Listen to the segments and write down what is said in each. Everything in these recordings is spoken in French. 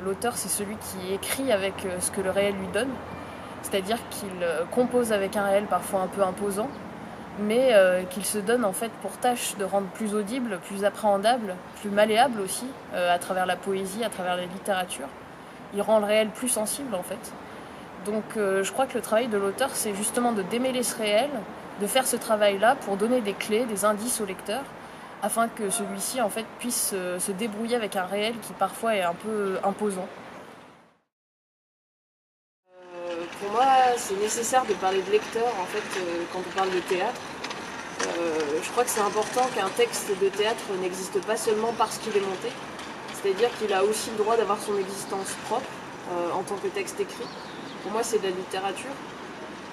L'auteur, c'est celui qui écrit avec ce que le réel lui donne, c'est-à-dire qu'il compose avec un réel parfois un peu imposant, mais qu'il se donne en fait pour tâche de rendre plus audible, plus appréhendable, plus malléable aussi, à travers la poésie, à travers la littérature. Il rend le réel plus sensible en fait. Donc je crois que le travail de l'auteur, c'est justement de démêler ce réel, de faire ce travail-là pour donner des clés, des indices au lecteur, afin que celui-ci en fait puisse se débrouiller avec un réel qui parfois est un peu imposant. Pour moi, c'est nécessaire de parler de lecteur en fait quand on parle de théâtre. Je crois que c'est important qu'un texte de théâtre n'existe pas seulement parce qu'il est monté, c'est-à-dire qu'il a aussi le droit d'avoir son existence propre en tant que texte écrit. Pour moi, c'est de la littérature.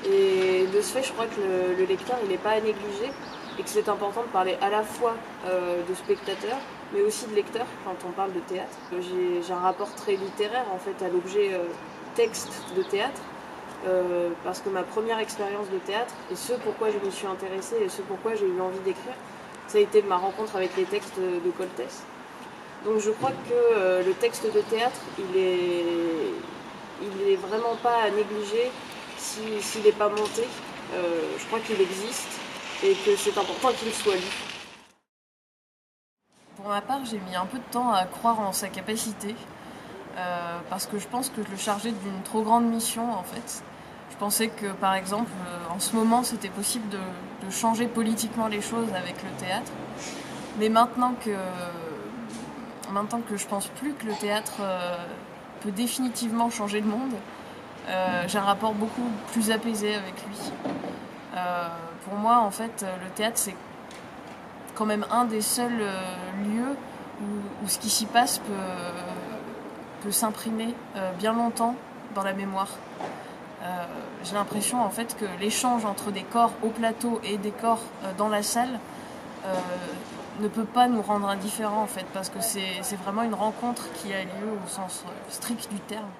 Et de ce fait, je crois que le lecteur, il n'est pas à négliger et que c'est important de parler à la fois de spectateur, mais aussi de lecteur quand on parle de théâtre. J'ai un rapport très littéraire en fait à l'objet texte de théâtre, parce que ma première expérience de théâtre, et ce pourquoi je me suis intéressée et ce pourquoi j'ai eu envie d'écrire, ça a été ma rencontre avec les textes de Coltès. Donc je crois que le texte de théâtre, il est vraiment pas à négliger s'il n'est pas monté. Je crois qu'il existe et que c'est important qu'il soit lu. Pour ma part, j'ai mis un peu de temps à croire en sa capacité, parce que je pense que je le chargeais d'une trop grande mission en fait. Je pensais que par exemple, en ce moment, c'était possible de changer politiquement les choses avec le théâtre. Mais maintenant que je pense plus que le théâtre peut définitivement changer le monde, j'ai un rapport beaucoup plus apaisé avec lui. Pour moi, en fait, le théâtre, c'est quand même un des seuls lieux où ce qui s'y passe peut s'imprimer bien longtemps dans la mémoire. J'ai l'impression en fait que l'échange entre des corps au plateau et des corps dans la salle ne peut pas nous rendre indifférents en fait, parce que c'est vraiment une rencontre qui a lieu au sens strict du terme.